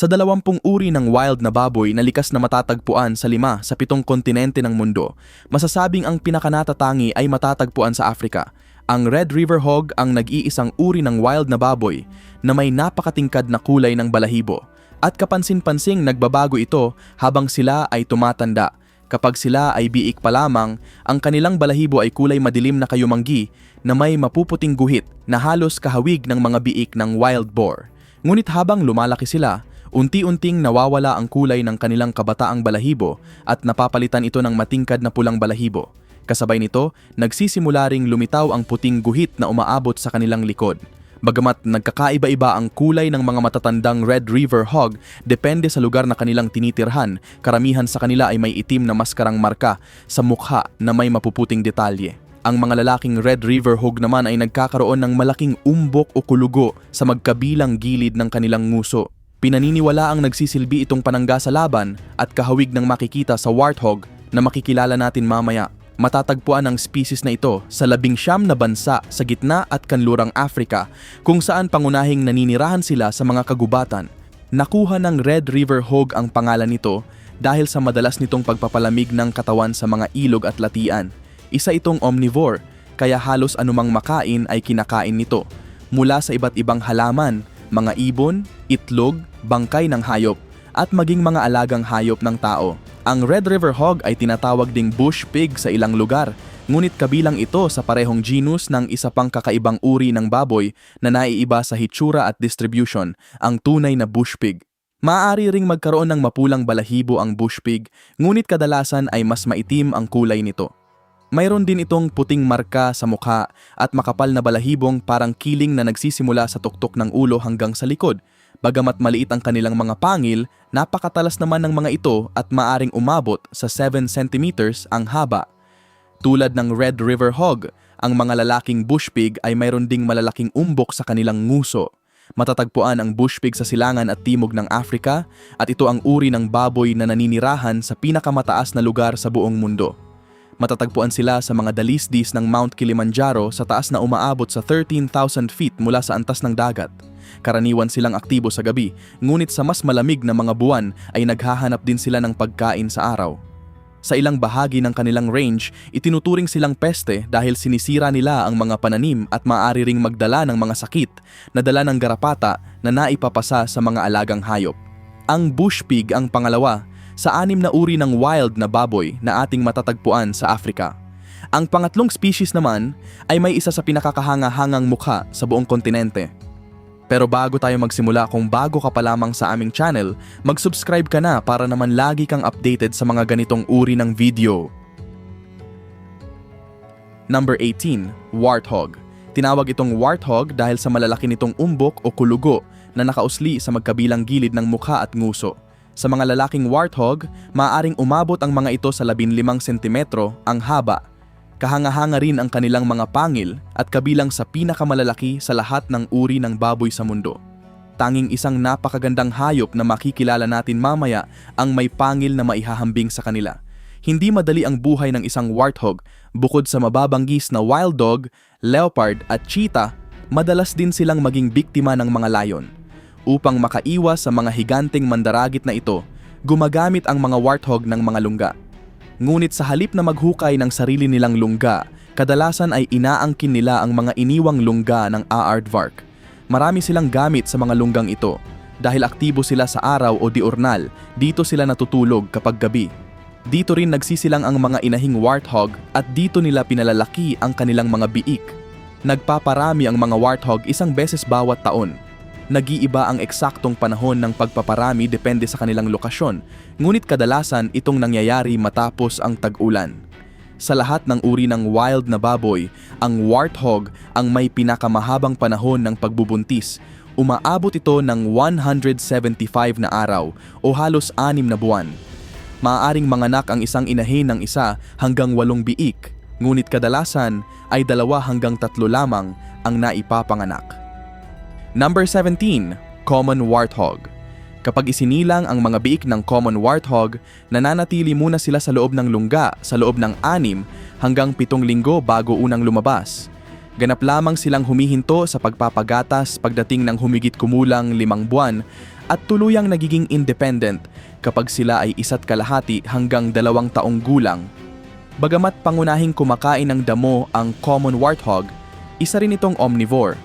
Sa 20 uri ng wild na baboy na likas na matatagpuan sa 5 sa 7 kontinente ng mundo, masasabing ang pinakanatatangi ay matatagpuan sa Africa. Ang Red River Hog ang nag-iisang uri ng wild na baboy na may napakatingkad na kulay ng balahibo. At kapansin-pansing nagbabago ito habang sila ay tumatanda. Kapag sila ay biik pa lamang, ang kanilang balahibo ay kulay madilim na kayumanggi na may mapuputing guhit na halos kahawig ng mga biik ng wild boar. Ngunit habang lumalaki sila, unti-unting nawawala ang kulay ng kanilang kabataang balahibo at napapalitan ito ng matingkad na pulang balahibo. Kasabay nito, nagsisimula ring lumitaw ang puting guhit na umaabot sa kanilang likod. Bagamat nagkakaiba-iba ang kulay ng mga matatandang Red River Hog depende sa lugar na kanilang tinitirhan, karamihan sa kanila ay may itim na maskarang marka sa mukha na may mapuputing detalye. Ang mga lalaking Red River Hog naman ay nagkakaroon ng malaking umbok o kulugo sa magkabilang gilid ng kanilang nguso. Pinaniniwala ang nagsisilbi itong panangga sa laban at kahawig ng makikita sa warthog na makikilala natin mamaya. Matatagpuan ang species na ito sa 19 na bansa sa gitna at kanlurang Africa kung saan pangunahing naninirahan sila sa mga kagubatan. Nakuha ng Red River Hog ang pangalan nito dahil sa madalas nitong pagpapalamig ng katawan sa mga ilog at latian. Isa itong omnivore, kaya halos anumang makain ay kinakain nito, mula sa iba't ibang halaman, mga ibon, itlog, bangkay ng hayop, at maging mga alagang hayop ng tao. Ang Red River Hog ay tinatawag ding bush pig sa ilang lugar, ngunit kabilang ito sa parehong genus ng isa pang kakaibang uri ng baboy na naiiba sa hitsura at distribution, ang tunay na bush pig. Maaari ring magkaroon ng mapulang balahibo ang bush pig, ngunit kadalasan ay mas maitim ang kulay nito. Mayroon din itong puting marka sa mukha at makapal na balahibong parang kiling na nagsisimula sa tuktok ng ulo hanggang sa likod. Bagamat maliit ang kanilang mga pangil, napakatalas naman ng mga ito at maaring umabot sa 7 centimeters ang haba. Tulad ng Red River Hog, ang mga lalaking bush pig ay mayroon ding malalaking umbok sa kanilang nguso. Matatagpuan ang bush pig sa silangan at timog ng Africa at ito ang uri ng baboy na naninirahan sa pinakamataas na lugar sa buong mundo. Matatagpuan sila sa mga dalisdis ng Mount Kilimanjaro sa taas na umaabot sa 13,000 feet mula sa antas ng dagat. Karaniwan silang aktibo sa gabi, ngunit sa mas malamig na mga buwan ay naghahanap din sila ng pagkain sa araw. Sa ilang bahagi ng kanilang range, itinuturing silang peste dahil sinisira nila ang mga pananim at maaari ring magdala ng mga sakit na dala ng garapata na naipapasa sa mga alagang hayop. Ang bush pig ang pangalawa sa 6 na uri ng wild na baboy na ating matatagpuan sa Africa. Ang pangatlong species naman ay may isa sa pinakakahanga-hangang mukha sa buong kontinente. Pero bago tayo magsimula, kung bago ka pa lamang sa aming channel, mag-subscribe ka na para naman lagi kang updated sa mga ganitong uri ng video. Number 18. Warthog. Tinawag itong warthog dahil sa malalaki nitong umbok o kulugo na nakausli sa magkabilang gilid ng mukha at nguso. Sa mga lalaking warthog, maaaring umabot ang mga ito sa 15 sentimetro ang haba. Kahanga-hanga rin ang kanilang mga pangil at kabilang sa pinakamalalaki sa lahat ng uri ng baboy sa mundo. Tanging isang napakagandang hayop na makikilala natin mamaya ang may pangil na maihahambing sa kanila. Hindi madali ang buhay ng isang warthog. Bukod sa mababanggis na wild dog, leopard at cheetah, madalas din silang maging biktima ng mga layon. Upang makaiwas sa mga higanteng mandaragit na ito, gumagamit ang mga warthog ng mga lungga. Ngunit sa halip na maghukay ng sarili nilang lungga, kadalasan ay inaangkin nila ang mga iniwang lungga ng aardvark. Marami silang gamit sa mga lunggang ito. Dahil aktibo sila sa araw o diurnal, dito sila natutulog kapag gabi. Dito rin nagsisilang ang mga inahing warthog at dito nila pinalalaki ang kanilang mga biik. Nagpaparami ang mga warthog isang beses bawat taon. Nag-iiba ang eksaktong panahon ng pagpaparami depende sa kanilang lokasyon, ngunit kadalasan itong nangyayari matapos ang tag-ulan. Sa lahat ng uri ng wild na baboy, ang warthog ang may pinakamahabang panahon ng pagbubuntis. Umaabot ito ng 175 na araw o halos 6 na buwan. Maaaring manganak ang isang inahin ng isa hanggang 8 biik, ngunit kadalasan ay 2 hanggang 3 lamang ang naipapanganak. Number 17. Common Warthog. Kapag isinilang ang mga biik ng common warthog, nananatili muna sila sa loob ng lungga sa loob ng 6 hanggang 7 linggo bago unang lumabas. Ganap lamang silang humihinto sa pagpapagatas pagdating ng humigit kumulang 5 buwan at tuluyang nagiging independent kapag sila ay 1.5 hanggang 2 taong gulang. Bagamat pangunahing kumakain ng damo ang common warthog, isa rin itong omnivore.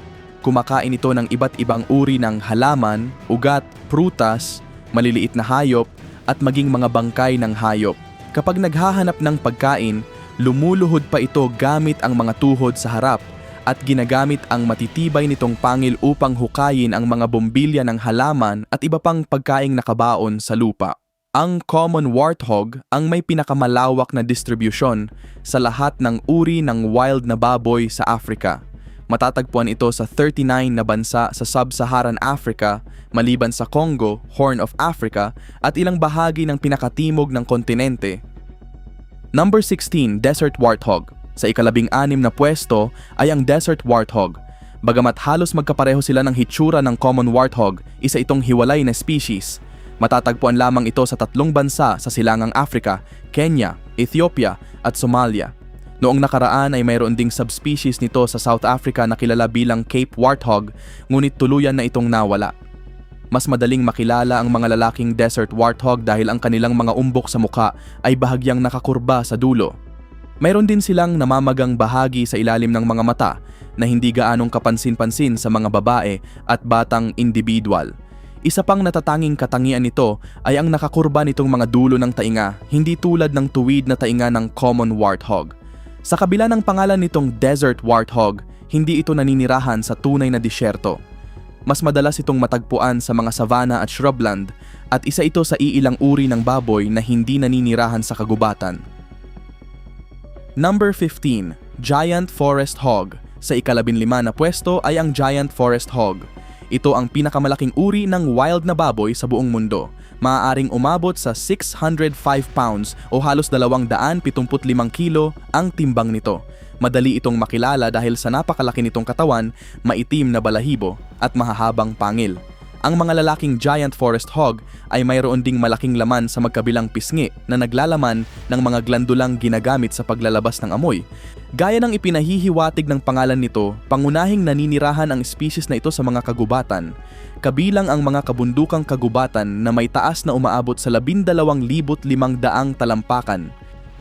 Kumakain ito ng iba't ibang uri ng halaman, ugat, prutas, maliliit na hayop, at maging mga bangkay ng hayop. Kapag naghahanap ng pagkain, lumuluhod pa ito gamit ang mga tuhod sa harap at ginagamit ang matitibay nitong pangil upang hukayin ang mga bombilya ng halaman at iba pang pagkaing nakabaon sa lupa. Ang common warthog ang may pinakamalawak na distribusyon sa lahat ng uri ng wild na baboy sa Africa. Matatagpuan ito sa 39 na bansa sa Sub-Saharan Africa, maliban sa Congo, Horn of Africa, at ilang bahagi ng pinakatimog ng kontinente. Number 16, Desert Warthog. Sa ika-16 na pwesto ay ang Desert Warthog. Bagamat halos magkapareho sila ng hitsura ng common warthog, isa itong hiwalay na species. Matatagpuan lamang ito sa 3 bansa sa Silangang Africa, Kenya, Ethiopia, at Somalia. Noong nakaraan ay mayroon ding subspecies nito sa South Africa na kilala bilang Cape Warthog, ngunit tuluyan na itong nawala. Mas madaling makilala ang mga lalaking desert warthog dahil ang kanilang mga umbok sa muka ay bahagyang nakakurba sa dulo. Mayroon din silang namamagang bahagi sa ilalim ng mga mata na hindi gaanong kapansin-pansin sa mga babae at batang individual. Isa pang natatanging katangian nito ay ang nakakurba nitong mga dulo ng tainga, hindi tulad ng tuwid na tainga ng common warthog. Sa kabila ng pangalan nitong desert warthog, hindi ito naninirahan sa tunay na disyerto. Mas madalas itong matagpuan sa mga savanna at shrubland at isa ito sa iilang uri ng baboy na hindi naninirahan sa kagubatan. Number 15, Giant Forest Hog. Sa ika-15 na pwesto ay ang Giant Forest Hog. Ito ang pinakamalaking uri ng wild na baboy sa buong mundo. Maaaring umabot sa 605 pounds o halos 275 kilo ang timbang nito. Madali itong makilala dahil sa napakalaki nitong katawan, maitim na balahibo at mahahabang pangil. Ang mga lalaking giant forest hog ay mayroon ding malaking laman sa magkabilang pisngi na naglalaman ng mga glandulang ginagamit sa paglalabas ng amoy. Gaya ng ipinahihiwatig ng pangalan nito, pangunahing naninirahan ang species na ito sa mga kagubatan, kabilang ang mga kabundukang kagubatan na may taas na umaabot sa 12,500 talampakan.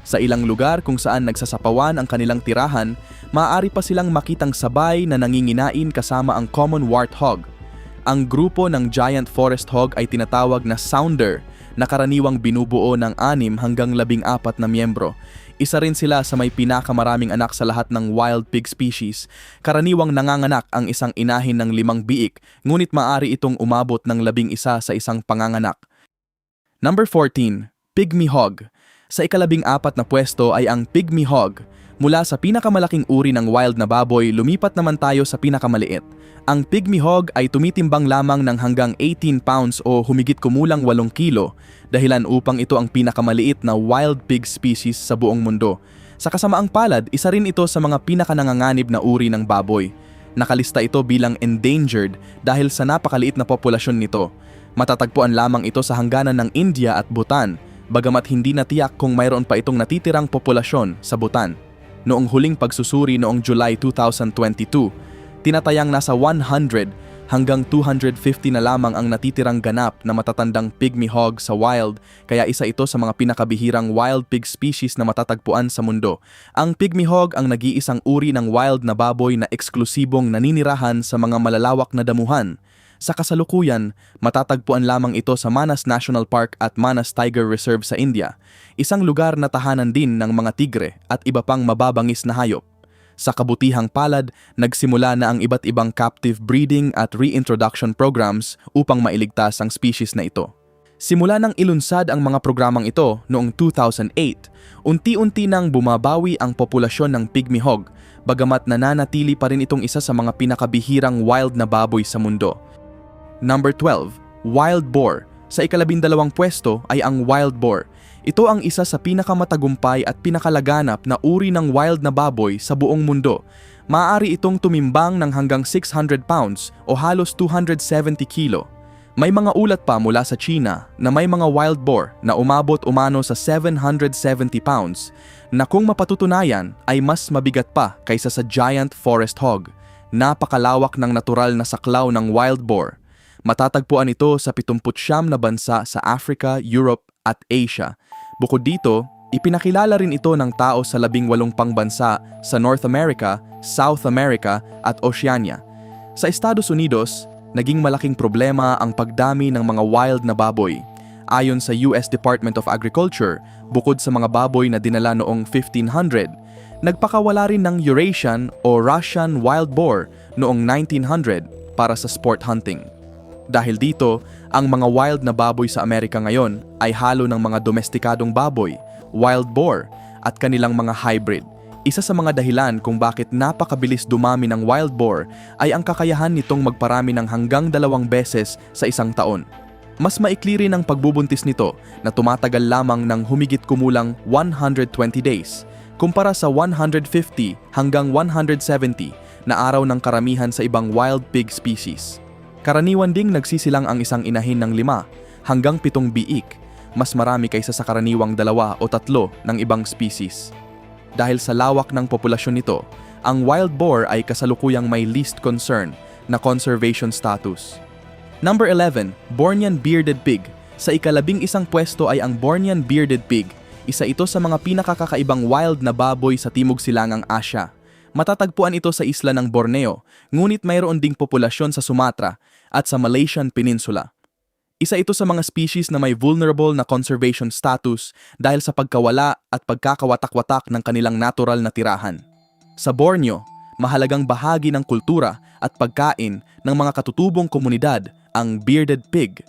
Sa ilang lugar kung saan nagsasapawan ang kanilang tirahan, maaari pa silang makitang sabay na nanginginain kasama ang common warthog. Ang grupo ng giant forest hog ay tinatawag na sounder na karaniwang binubuo ng 6 hanggang 14 na miyembro. Isa rin sila sa may pinakamaraming anak sa lahat ng wild pig species. Karaniwang nanganganak ang isang inahin ng 5 biik, ngunit maaari itong umabot ng 11 sa isang panganganak. Number 14, Pygmy Hog. Sa ika-14 na pwesto ay ang Pygmy Hog. Mula sa pinakamalaking uri ng wild na baboy, lumipat naman tayo sa pinakamaliit. Ang Pygmy Hog ay tumitimbang lamang ng hanggang 18 pounds o humigit kumulang 8 kilo, dahilan upang ito ang pinakamaliit na wild pig species sa buong mundo. Sa kasamaang palad, isa rin ito sa mga pinakananganganib na uri ng baboy. Nakalista ito bilang endangered dahil sa napakaliit na populasyon nito. Matatagpuan lamang ito sa hangganan ng India at Bhutan, bagamat hindi natiyak kung mayroon pa itong natitirang populasyon sa Bhutan. Noong huling pagsusuri noong July 2022, tinatayang nasa 100 hanggang 250 na lamang ang natitirang ganap na matatandang pygmy hog sa wild, kaya isa ito sa mga pinakabihirang wild pig species na matatagpuan sa mundo. Ang pygmy hog ang nag-iisang uri ng wild na baboy na eksklusibong naninirahan sa mga malalawak na damuhan. Sa kasalukuyan, matatagpuan lamang ito sa Manas National Park at Manas Tiger Reserve sa India, isang lugar na tahanan din ng mga tigre at iba pang mababangis na hayop. Sa kabutihang palad, nagsimula na ang iba't ibang captive breeding at reintroduction programs upang mailigtas ang species na ito. Simula nang ilunsad ang mga programang ito noong 2008, unti-unti nang bumabawi ang populasyon ng pygmy hog, bagamat nananatili pa rin itong isa sa mga pinakabihirang wild na baboy sa mundo. Number 12, Wild Boar. Sa ika-12 pwesto ay ang wild boar. Ito ang isa sa pinakamatagumpay at pinakalaganap na uri ng wild na baboy sa buong mundo. Maaari itong tumimbang ng hanggang 600 pounds o halos 270 kilo. May mga ulat pa mula sa China na may mga wild boar na umabot umano sa 770 pounds na kung mapatutunayan ay mas mabigat pa kaysa sa giant forest hog. Napakalawak ng natural na saklaw ng wild boar. Matatagpuan ito sa 79 na bansa sa Africa, Europe at Asia. Bukod dito, ipinakilala rin ito ng tao sa 18 pang bansa sa North America, South America at Oceania. Sa Estados Unidos, naging malaking problema ang pagdami ng mga wild na baboy. Ayon sa US Department of Agriculture, bukod sa mga baboy na dinala noong 1500, nagpakawala rin ng Eurasian o Russian wild boar noong 1900 para sa sport hunting. Dahil dito, ang mga wild na baboy sa Amerika ngayon ay halo ng mga domestikadong baboy, wild boar, at kanilang mga hybrid. Isa sa mga dahilan kung bakit napakabilis dumami ng wild boar ay ang kakayahan nitong magparami ng hanggang 2 beses sa isang taon. Mas maikli rin ang pagbubuntis nito na tumatagal lamang ng humigit kumulang 120 days, kumpara sa 150 hanggang 170 na araw ng karamihan sa ibang wild pig species. Karaniwan ding nagsisilang ang isang inahin ng 5 hanggang 7 biik, mas marami kaysa sa karaniwang 2 o 3 ng ibang species. Dahil sa lawak ng populasyon nito, ang wild boar ay kasalukuyang may least concern na conservation status. Number 11, Bornean bearded pig. Sa ika-11 pwesto ay ang Bornean bearded pig. Isa ito sa mga pinakakakaibang wild na baboy sa Timog Silangang Asya. Matatagpuan ito sa isla ng Borneo, ngunit mayroon ding populasyon sa Sumatra at sa Malaysian Peninsula. Isa ito sa mga species na may vulnerable na conservation status dahil sa pagkawala at pagkakawatak-watak ng kanilang natural na tirahan. Sa Borneo, mahalagang bahagi ng kultura at pagkain ng mga katutubong komunidad ang bearded pig.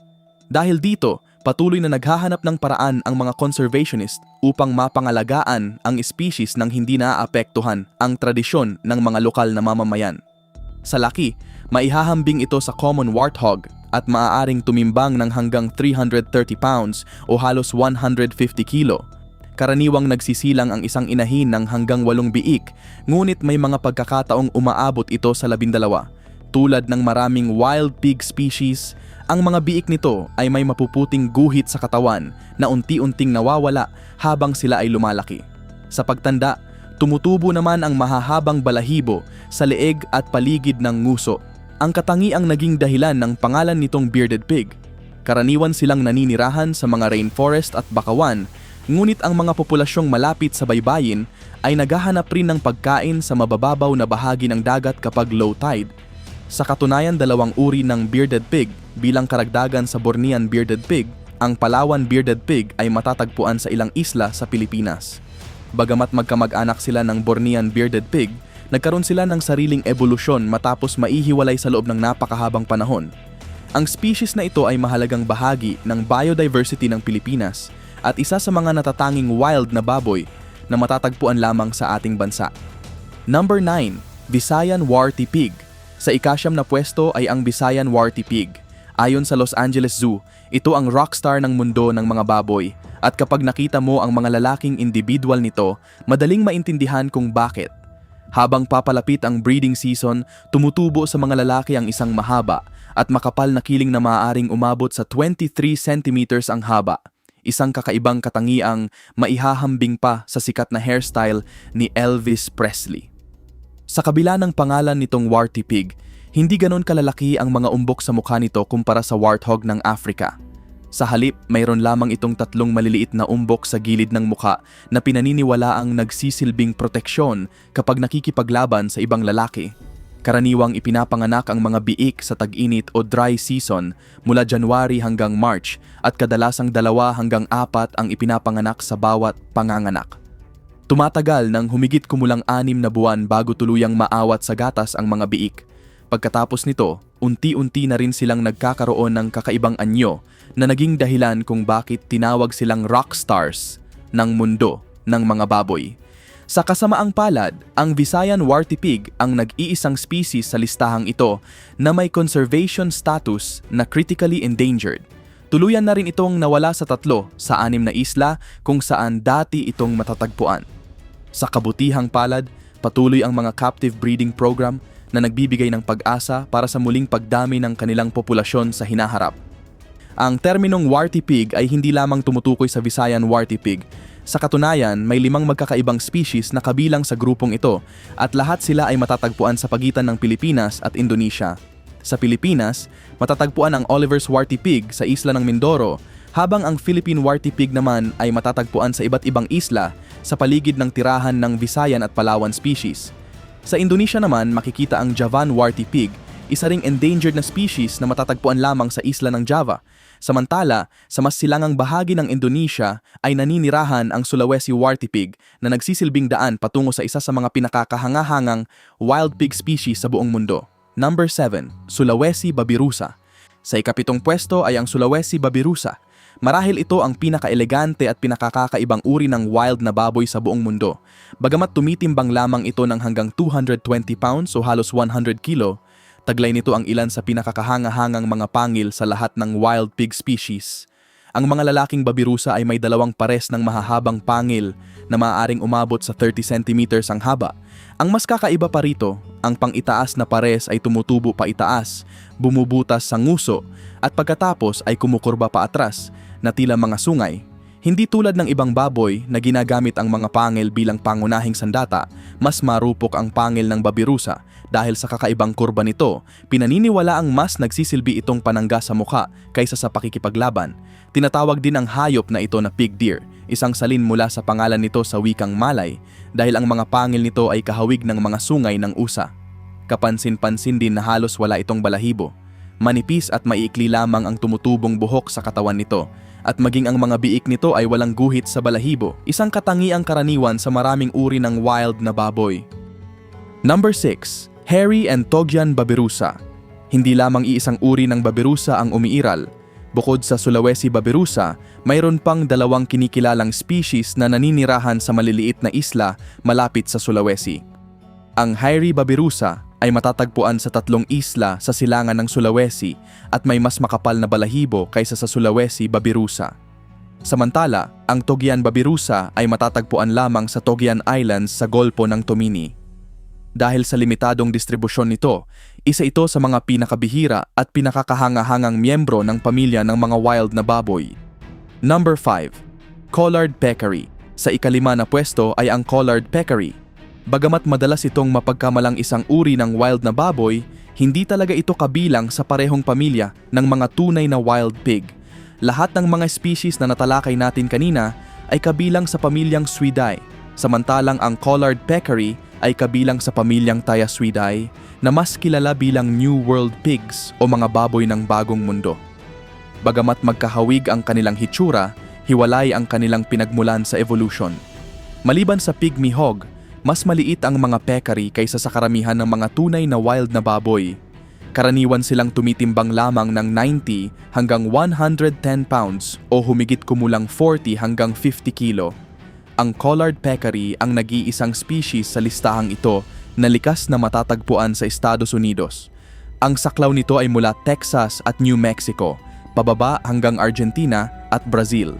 Dahil dito, patuloy na naghahanap ng paraan ang mga conservationist upang mapangalagaan ang species nang hindi naaapektuhan ang tradisyon ng mga lokal na mamamayan. Sa laki, maihahambing ito sa common warthog at maaaring tumimbang ng hanggang 330 pounds o halos 150 kilo. Karaniwang nagsisilang ang isang inahin ng hanggang 8 biik, ngunit may mga pagkakataong umaabot ito sa 12. Tulad ng maraming wild pig species, ang mga biik nito ay may mapuputing guhit sa katawan na unti-unting nawawala habang sila ay lumalaki. Sa pagtanda, tumutubo naman ang mahahabang balahibo sa leeg at paligid ng nguso. Ang katangiang naging dahilan ng pangalan nitong bearded pig. Karaniwan silang naninirahan sa mga rainforest at bakawan, ngunit ang mga populasyong malapit sa baybayin ay naghahanap rin ng pagkain sa mabababaw na bahagi ng dagat kapag low tide. Sa katunayan, 2 uri ng bearded pig bilang karagdagan sa Bornean bearded pig, ang Palawan bearded pig ay matatagpuan sa ilang isla sa Pilipinas. Bagamat magkamag-anak sila ng Bornean bearded pig, nagkaroon sila ng sariling ebolusyon matapos maihiwalay sa loob ng napakahabang panahon. Ang species na ito ay mahalagang bahagi ng biodiversity ng Pilipinas at isa sa mga natatanging wild na baboy na matatagpuan lamang sa ating bansa. Number 9, Visayan warty pig. Sa ika-9 na pwesto ay ang Visayan warty pig. Ayon sa Los Angeles Zoo, ito ang rockstar ng mundo ng mga baboy at kapag nakita mo ang mga lalaking individual nito, madaling maintindihan kung bakit. Habang papalapit ang breeding season, tumutubo sa mga lalaki ang isang mahaba at makapal na kiling na maaaring umabot sa 23 centimeters ang haba. Isang kakaibang katangiang maihahambing pa sa sikat na hairstyle ni Elvis Presley. Sa kabila ng pangalan nitong warty pig, hindi ganon kalalaki ang mga umbok sa mukha nito kumpara sa warthog ng Africa. Sa halip, mayroon lamang itong 3 maliliit na umbok sa gilid ng mukha na pinaniniwalaang nagsisilbing proteksyon kapag nakikipaglaban sa ibang lalaki. Karaniwang ipinapanganak ang mga biik sa tag-init o dry season mula January hanggang March at kadalasang 2 hanggang 4 ang ipinapanganak sa bawat panganganak. Tumatagal ng humigit kumulang 6 na buwan bago tuluyang maawat sa gatas ang mga biik. Pagkatapos nito, unti-unti na rin silang nagkakaroon ng kakaibang anyo na naging dahilan kung bakit tinawag silang rockstars ng mundo ng mga baboy. Sa kasamaang palad, ang Visayan warty pig ang nag-iisang species sa listahang ito na may conservation status na critically endangered. Tuluyan na rin itong nawala sa 3 sa 6 na isla kung saan dati itong matatagpuan. Sa kabutihang palad, patuloy ang mga captive breeding program na nagbibigay ng pag-asa para sa muling pagdami ng kanilang populasyon sa hinaharap. Ang terminong warty pig ay hindi lamang tumutukoy sa Visayan warty pig. Sa katunayan, may 5 magkakaibang species na kabilang sa grupong ito at lahat sila ay matatagpuan sa pagitan ng Pilipinas at Indonesia. Sa Pilipinas, matatagpuan ang Oliver's Warty Pig sa isla ng Mindoro, habang ang Philippine Warty Pig naman ay matatagpuan sa iba't ibang isla sa paligid ng tirahan ng Visayan at Palawan species. Sa Indonesia naman, makikita ang Javan Warty Pig, isa ring endangered na species na matatagpuan lamang sa isla ng Java. Samantala, sa mas silangang bahagi ng Indonesia ay naninirahan ang Sulawesi Warty Pig na nagsisilbing daan patungo sa isa sa mga pinakakahangahangang wild pig species sa buong mundo. Number 7. Sulawesi Babirusa. Sa ikapitong pwesto ay ang Sulawesi Babirusa. Marahil ito ang pinaka-elegante at pinakakakaibang uri ng wild na baboy sa buong mundo. Bagamat tumitimbang lamang ito ng hanggang 220 pounds o halos 100 kilo, taglay nito ang ilan sa pinakakahangahangang mga pangil sa lahat ng wild pig species. Ang mga lalaking babirusa ay may dalawang pares ng mahahabang pangil na maaaring umabot sa 30 centimeters ang haba. Ang mas kakaiba pa rito, ang pang-itaas na pares ay tumutubo pa itaas, bumubutas sa nguso, at pagkatapos ay kumukurba pa atras, na tila mga sungay. Hindi tulad ng ibang baboy na ginagamit ang mga pangil bilang pangunahing sandata, mas marupok ang pangil ng babirusa dahil sa kakaibang kurba nito, pinaniniwala ang mas nagsisilbi itong panangga sa mukha kaysa sa pakikipaglaban. Tinatawag din ang hayop na ito na pig deer, isang salin mula sa pangalan nito sa wikang Malay dahil ang mga pangil nito ay kahawig ng mga sungay ng usa. Kapansin-pansin din na halos wala itong balahibo. Manipis at maiikli lamang ang tumutubong buhok sa katawan nito, at maging ang mga biik nito ay walang guhit sa balahibo, isang katangiang karaniwan sa maraming uri ng wild na baboy. Number 6. Hairy and Togyan Babirusa. Hindi lamang iisang uri ng babirusa ang umiiral. Bukod sa Sulawesi Babirusa, mayroon pang dalawang kinikilalang species na naninirahan sa maliliit na isla malapit sa Sulawesi. Ang Hairy Babirusa ay matatagpuan sa 3 isla sa silangan ng Sulawesi at may mas makapal na balahibo kaysa sa Sulawesi Babirusa. Samantala, ang Togyan Babirusa ay matatagpuan lamang sa Togyan Islands sa Golpo ng Tomini. Dahil sa limitadong distribusyon nito, isa ito sa mga pinakabihira at pinakakahangahangang miyembro ng pamilya ng mga wild na baboy. Number 5. Collared Peccary. Sa ika-5 na pwesto ay ang Collared Peccary. Bagamat madalas itong mapagkamalang isang uri ng wild na baboy, hindi talaga ito kabilang sa parehong pamilya ng mga tunay na wild pig. Lahat ng mga species na natalakay natin kanina ay kabilang sa pamilyang Suidae, samantalang ang Collared Peccary ay kabilang sa pamilyang Tayassuidae na mas kilala bilang New World Pigs o mga baboy ng bagong mundo. Bagamat magkahawig ang kanilang hitsura, hiwalay ang kanilang pinagmulan sa evolution. Maliban sa pygmy hog, mas maliit ang mga peccary kaysa sa karamihan ng mga tunay na wild na baboy. Karaniwan silang tumitimbang lamang ng 90 hanggang 110 pounds o humigit kumulang 40 hanggang 50 kilo. Ang Collared Peccary ang nag-iisang species sa listahang ito na likas na matatagpuan sa Estados Unidos. Ang saklaw nito ay mula Texas at New Mexico, pababa hanggang Argentina at Brazil.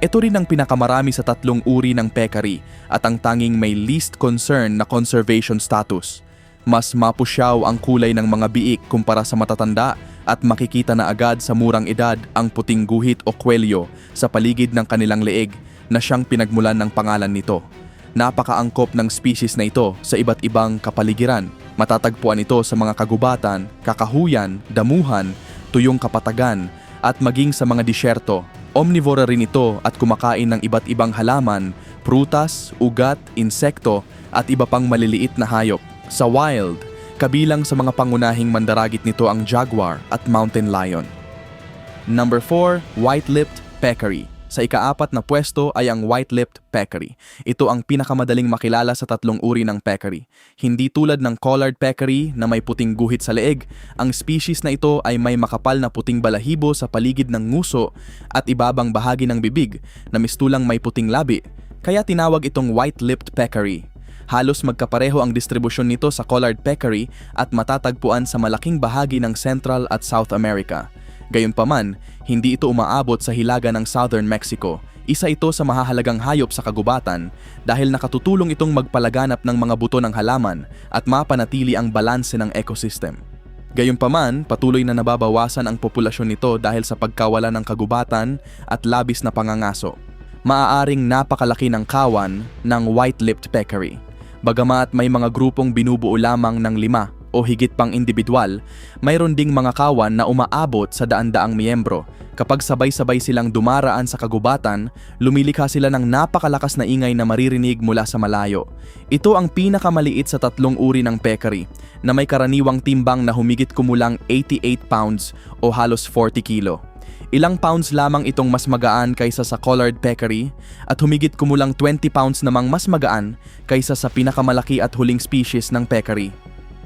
Ito rin ang pinakamarami sa 3 uri ng peccary at ang tanging may least concern na conservation status. Mas mapusyaw ang kulay ng mga biik kumpara sa matatanda at makikita na agad sa murang edad ang puting guhit o kwelyo sa paligid ng kanilang leeg na siyang pinagmulan ng pangalan nito. Napakaangkop ng species na ito sa iba't ibang kapaligiran. Matatagpuan ito sa mga kagubatan, kakahuyan, damuhan, tuyong kapatagan, at maging sa mga disyerto. Omnivore rin ito at kumakain ng iba't ibang halaman, prutas, ugat, insekto, at iba pang maliliit na hayop. Sa wild, kabilang sa mga pangunahing mandaragit nito ang jaguar at mountain lion. Number 4. White-lipped peccary. Sa ika-4 na pwesto ay ang white-lipped peccary. Ito ang pinakamadaling makilala sa 3 uri ng peccary. Hindi tulad ng collared peccary na may puting guhit sa leeg, ang species na ito ay may makapal na puting balahibo sa paligid ng nguso at ibabang bahagi ng bibig na mistulang may puting labi, kaya tinawag itong white-lipped peccary. Halos magkapareho ang distribusyon nito sa collared peccary at matatagpuan sa malaking bahagi ng Central at South America. Gayunpaman, hindi ito umaabot sa hilaga ng Southern Mexico. Isa ito sa mahahalagang hayop sa kagubatan dahil nakatutulong itong magpalaganap ng mga buto ng halaman at mapanatili ang balanse ng ecosystem. Gayunpaman, patuloy na nababawasan ang populasyon nito dahil sa pagkawala ng kagubatan at labis na pangangaso. Maaaring napakalaki ng kawan ng white-lipped peccary. Bagamat may mga grupong binubuo lamang ng 5 o higit pang individual, mayroon ding mga kawan na umaabot sa daan-daang miyembro. Kapag sabay-sabay silang dumaraan sa kagubatan, lumilikha sila ng napakalakas na ingay na maririnig mula sa malayo. Ito ang pinakamaliit sa tatlong uri ng peccary, na may karaniwang timbang na humigit kumulang 88 pounds o halos 40 kilo. Ilang pounds lamang itong mas magaan kaysa sa collared peccary at humigit kumulang 20 pounds namang mas magaan kaysa sa pinakamalaki at huling species ng peccary.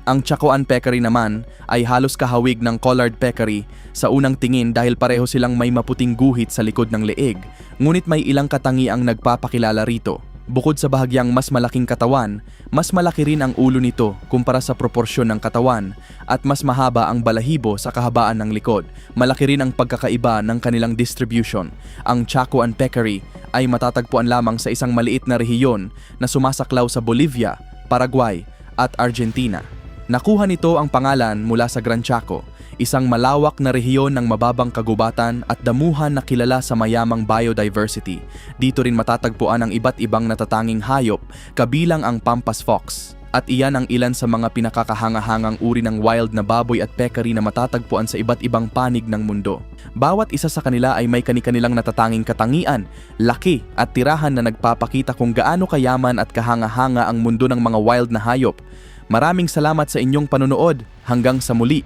Ang Chacoan peccary naman ay halos kahawig ng collared peccary sa unang tingin dahil pareho silang may maputing guhit sa likod ng leeg, ngunit may ilang katangiang nagpapakilala rito. Bukod sa bahagyang mas malaking katawan, mas malaki rin ang ulo nito kumpara sa proporsyon ng katawan at mas mahaba ang balahibo sa kahabaan ng likod. Malaki rin ang pagkakaiba ng kanilang distribution. Ang Chacoan peccary ay matatagpuan lamang sa isang maliit na rehiyon na sumasaklaw sa Bolivia, Paraguay at Argentina. Nakuha nito ang pangalan mula sa Gran Chaco, isang malawak na rehiyon ng mababang kagubatan at damuhan na kilala sa mayamang biodiversity. Dito rin matatagpuan ang iba't ibang natatanging hayop, kabilang ang pampas fox. At iyan ang ilan sa mga pinakakahangahangang uri ng wild na baboy at peccary na matatagpuan sa iba't ibang panig ng mundo. Bawat isa sa kanila ay may kani-kanilang natatanging katangian, laki at tirahan na nagpapakita kung gaano kayaman at kahanga-hanga ang mundo ng mga wild na hayop. Maraming salamat sa inyong panonood. Hanggang sa muli.